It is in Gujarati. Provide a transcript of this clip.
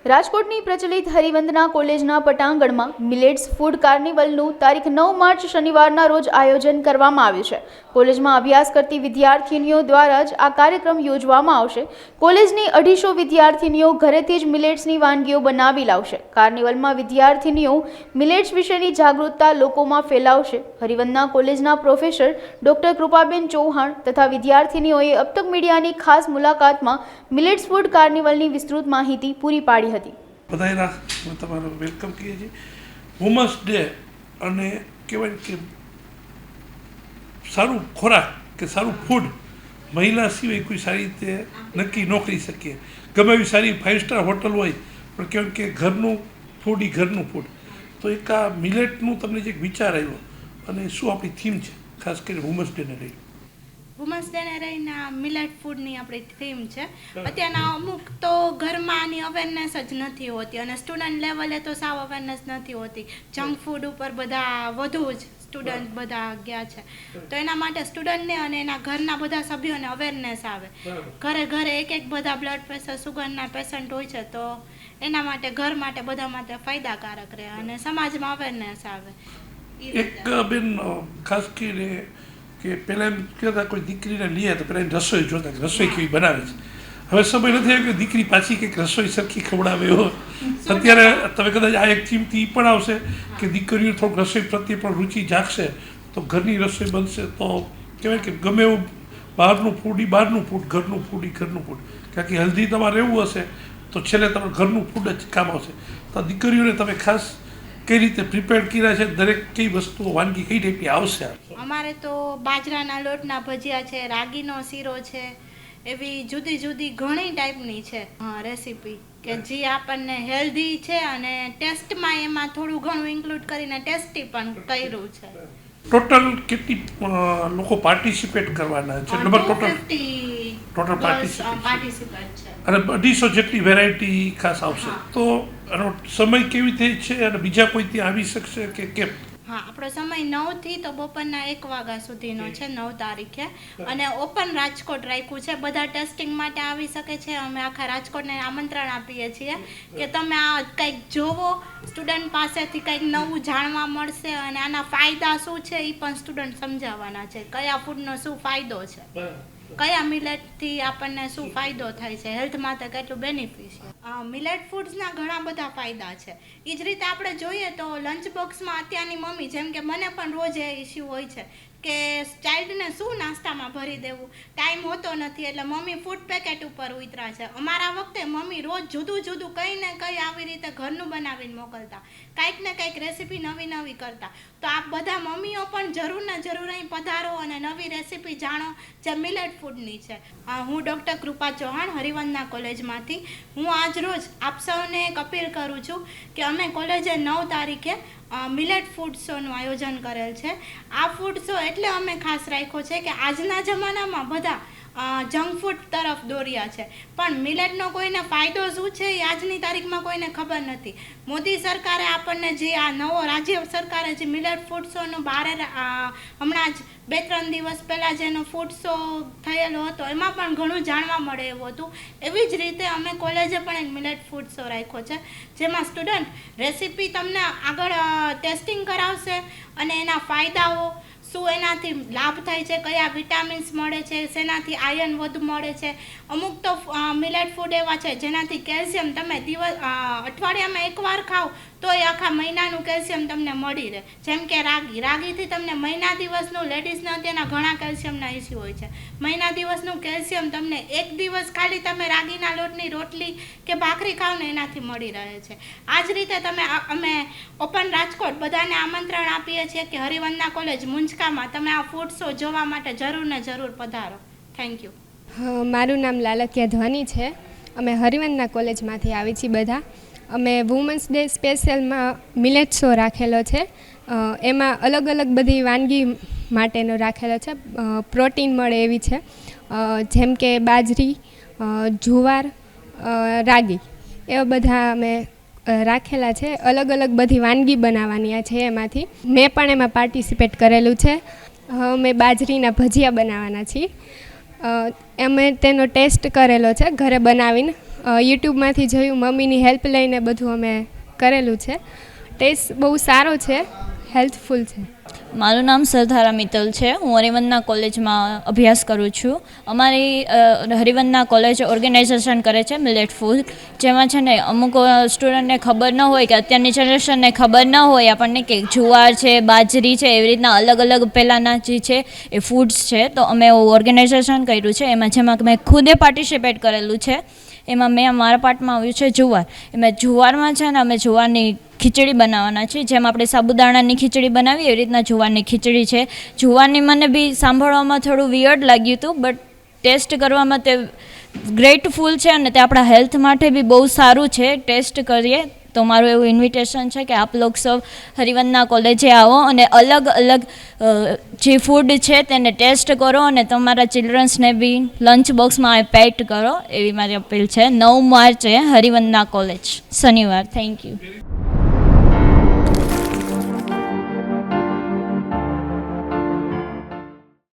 રાજકોટની પ્રચલિત હરિવંદના કોલેજના પટાંગણમાં મિલેટ્સ ફૂડ કાર્નિવલનું તારીખ 9 માર્ચ શનિવારના રોજ આયોજન કરવામાં આવ્યું છે। કોલેજમાં અભ્યાસ કરતી વિદ્યાર્થીનીઓ દ્વારા જ આ કાર્યક્રમ યોજવામાં આવશે। કોલેજની 250 વિદ્યાર્થીનીઓ ઘરેથી જ મિલેટ્સની વાનગીઓ બનાવી લાવશે। કાર્નિવલમાં વિદ્યાર્થીનીઓ મિલેટ્સ વિશેની જાગૃતતા લોકોમાં ફેલાવશે। હરિવંદના કોલેજના પ્રોફેસર ડોક્ટર કૃપાબેન ચૌહાણ તથા વિદ્યાર્થીનીઓએ અબ તક મીડિયાની ખાસ મુલાકાતમાં મિલેટ્સ ફૂડ કાર્નિવલની વિસ્તૃત માહિતી પૂરી પાડી હતી। બધાયના તમારું વેલકમ કહીએ છીએ। વુમન્સ ડે અને કહેવાય કે સારું ખોરાક કે સારું ફૂડ મહિલા સિવાય કોઈ સારી રીતે નક્કી ન કરી શકીએ। ગમે એવી સારી 5 સ્ટાર હોટલ હોય પણ કહેવાય કે ઘરનું ફૂડ એ ઘરનું ફૂડ। તો એક આ મિલેટનું તમને જે વિચાર આવ્યો અને શું આપણી થીમ છે ખાસ કરીને વુમન્સ ડેને લઈ? વુમન્સ ડેને રહીને મિલેટ ફૂડની આપણી થીમ છે। અત્યારના અમુક તો ઘરમાં આની અવેરનેસ જ નથી હોતી અને સ્ટુડન્ટ લેવલે તો સાવ અવેરનેસ નથી હોતી। જંક ફૂડ ઉપર બધા વધુ જ સ્ટુડન્ટ બધા ગયા છે, તો એના માટે સ્ટુડન્ટને અને એના ઘરના બધા સભ્યોને અવેરનેસ આવે। ઘરે ઘરે એક બધા બ્લડ પ્રેશર સુગરના પેશન્ટ હોય છે, તો એના માટે ઘર માટે બધા માટે ફાયદાકારક રહે અને સમાજમાં અવેરનેસ આવે। એક બેન ખાસ કરીને કે પહેલાં એમ કહેતા કોઈ દીકરીને લઈએ તો પહેલાં એની રસોઈ જોતા કે રસોઈ કેવી બનાવે છે। હવે સમય નથી આવ્યો કે દીકરી પાછી કંઈક રસોઈ સરખી ખવડાવે એવો। અત્યારે તમે કદાચ આ એક ચીમથી પણ આવશે કે દીકરીઓ થોડુંક રસોઈ પ્રત્યે પણ રુચિ જાગશે તો ઘરની રસોઈ બનશે। તો કહેવાય કે ગમે એવું બહારનું ફૂડ એ બહારનું ફૂડ, ઘરનું ફૂડ એ ઘરનું ફૂડ, કારણ કે હેલ્ધી તમારે રહેવું હશે તો છેલ્લે તમારે ઘરનું ફૂડ જ કામ આવશે। તો દીકરીઓને તમે ખાસ કઈ રીતે પ્રિપેર કર્યા છે? દરેક કઈ વસ્તુઓ વાનગી કઈ ટાઈપની આવશે? અમારે તો બાજરાના લોટના ભજીયા છે, રાગીનો શીરો છે, એવી જુદી જુદી ઘણી ટાઈપની છે રેસીપી કે જે આપણને હેલ્ધી છે અને ટેસ્ટમાં એમાં થોડું ઘણું ઇન્ક્લુડ કરીને ટેસ્ટી પણ કર્યું છે। ટોટલ કેટલી લોકો પાર્ટિસિપેટ કરવાના છે? ટોટલ પાર્ટિસિપેટ છે અને 250 જેટલી વેરાયટી ખાસ આવશે। તો એનો સમય કેવી થઈ છે અને બીજા કોઈ ત્યાં આવી શકશે કે કેમ? હા, આપણો સમય 9 થી તો બપોરના 1 વાગ્યા સુધીનો છે 9 તારીખે, અને ઓપન રાજકોટ રાખ્યું છે। બધા ટેસ્ટિંગ માટે આવી શકે છે। અમે આખા રાજકોટને આમંત્રણ આપીએ છીએ કે તમે આ કંઈક જોવો, સ્ટુડન્ટ પાસેથી કંઈક નવું જાણવા મળશે અને આના ફાયદા શું છે એ પણ સ્ટુડન્ટ સમજાવવાના છે। કયા ફૂડનો શું ફાયદો છે, કયા મિલેટથી આપણને શું ફાયદો થાય છે, હેલ્થ માટે કેટલું બેનિફિશિયલ। મિલેટ ફૂડ્સના ઘણા બધા ફાયદા છે। એ જ રીતે આપણે જોઈએ તો લંચ બોક્સમાં અત્યારની મમ્મી, જેમ કે મને પણ રોજ એ ઇસ્યુ હોય છે કે ચાઇલ્ડને શું નાસ્તામાં ભરી દેવું, ટાઈમ હોતો નથી, એટલે મમ્મી ફૂડ પેકેટ ઉપર ઉતરા છે। અમારા વખતે મમ્મી રોજ જુદું જુદું કંઈ ને કંઈ આવી રીતે ઘરનું બનાવીને મોકલતા, કંઈક ને કંઈક રેસીપી નવી નવી કરતા। તો આ બધા મમ્મીઓ પણ જરૂર ને જરૂર અહીં પધારો અને નવી રેસીપી જાણો જે મિલેટ ફૂડની છે। હું ડૉક્ટર કૃપા ચૌહાણ હરિવંદના કોલેજમાંથી હું આજ રોજ આપ સૌને એક અપીલ કરું છું કે અમે કોલેજે 9 તારીખે મિલેટ ફૂડ શોનું આયોજન કરેલ છે। આ ફૂડ શો એટલે અમે ખાસ રાખ્યો છે કે આજના જમાનામાં બધા જંક ફૂડ તરફ દોર્યા છે, પણ મિલેટનો કોઈને ફાયદો શું છે એ આજની તારીખમાં કોઈને ખબર નથી। મોદી સરકારે આપણને જે આ નવો રાજ્ય સરકારે જે મિલેટ ફૂડ શોનું બહાર હમણાં જ 2-3 દિવસ પહેલાં જેનો ફૂડ શો થયેલો હતો એમાં પણ ઘણું જાણવા મળે એવું હતું। એવી જ રીતે અમે કોલેજે પણ એક મિલેટ ફૂડ શો રાખ્યો છે, જેમાં સ્ટુડન્ટ રેસીપી તમને આગળ ટેસ્ટિંગ કરાવશે અને એના ફાયદાઓ શું, એનાથી લાભ થાય છે, કયા વિટામિન્સ મળે છે, શેનાથી આયર્ન વધુ મળે છે। અમુક તો મિલેટ ફૂડ એવા છે જેનાથી કેલ્શિયમ તમે અઠવાડિયામાં એકવાર ખાઓ તો એ આખા મહિનાનું કેલ્શિયમ તમને મળી રહે। જેમ કે રાગીથી તમને મહિના દિવસનું, લેડીઝને અત્યારના ઘણા કેલ્શિયમના ઇસ્યુ હોય છે, મહિના દિવસનું કેલ્શિયમ તમને એક દિવસ ખાલી તમે રાગીના લોટની રોટલી કે ભાખરી ખાઓ ને એનાથી મળી રહે છે। આ જ રીતે અમે ઓપન રાજકોટ બધાને આમંત્રણ આપીએ છીએ કે હરિવંદના કોલેજ મુંજકામાં તમે આ ફૂડ શો જોવા માટે જરૂર ને જરૂર પધારો। Thank you. મારું નામ લાલકિયા ધ્વની છે। અમે હરિવંદના કોલેજમાંથી આવી છીએ બધા। અમે વુમન્સ ડે સ્પેશિયલમાં મિલેટ શો રાખેલો છે। એમાં અલગ અલગ બધી વાનગી માટેનો રાખેલો છે, પ્રોટીન મળે એવી છે, જેમ કે બાજરી, જુવાર, રાગી, એવા બધા અમે રાખેલા છે। અલગ અલગ બધી વાનગી બનાવવાની છે એમાંથી। મેં પણ એમાં પાર્ટિસિપેટ કરેલું છે। અમે બાજરીના ભજીયા બનાવવાના છીએ। અમે તેનો ટેસ્ટ કરેલો છે ઘરે બનાવીને, યુટ્યુબમાંથી જોયું, મમ્મીની હેલ્પ લઈને બધું અમે કરેલું છે. ટેસ્ટ બહુ સારો છે, હેલ્થફુલ છે. મારું નામ સરધારા મિત્તલ છે. હું હરિવંદના કોલેજમાં અભ્યાસ કરું છું. અમારી હરિવંદના કોલેજ ઓર્ગેનાઇઝેશન કરે છે મિલેટ ફૂડ, જેમાં છે ને અમુક સ્ટુડન્ટને ખબર ન હોય કે અત્યારની જનરેશનને ખબર ન હોય આપણને કે જુવાર છે, બાજરી છે, એવી રીતના અલગ અલગ પહેલાંના જે છે એ ફૂડ્સ છે. તો અમે ઓર્ગેનાઇઝેશન કર્યું છે એમાં, જેમાં મેં ખુદે પાર્ટિસિપેટ કરેલું છે. એમાં મારા પાર્ટમાં આવ્યું છે જુવાર. એમાં જુવારમાં છે ને અમે જુવારની ખીચડી બનાવવાના છીએ. જેમ આપણે સાબુદાણાની ખીચડી બનાવીએ એવી રીતના જુવારની ખીચડી છે. જુવારની મને બી સાંભળવામાં થોડું વિયર્ડ લાગ્યું હતું, બટ ટેસ્ટ કરવામાં તે ગ્રેટફુલ છે અને તે આપણા હેલ્થ માટે બી બહુ સારું છે. ટેસ્ટ કરીએ તો મારું એવું ઇન્વિટેશન છે કે આપ લોકો સૌ હરિવંદના કોલેજે આવો અને અલગ અલગ જે ફૂડ છે તેને ટેસ્ટ કરો અને તમારા ચિલ્ડ્રન્સને બી લંચ બોક્સમાં પેક કરો, એવી મારી અપીલ છે. 9 માર્ચે હરિવંદના કોલેજ, શનિવાર. Thank you.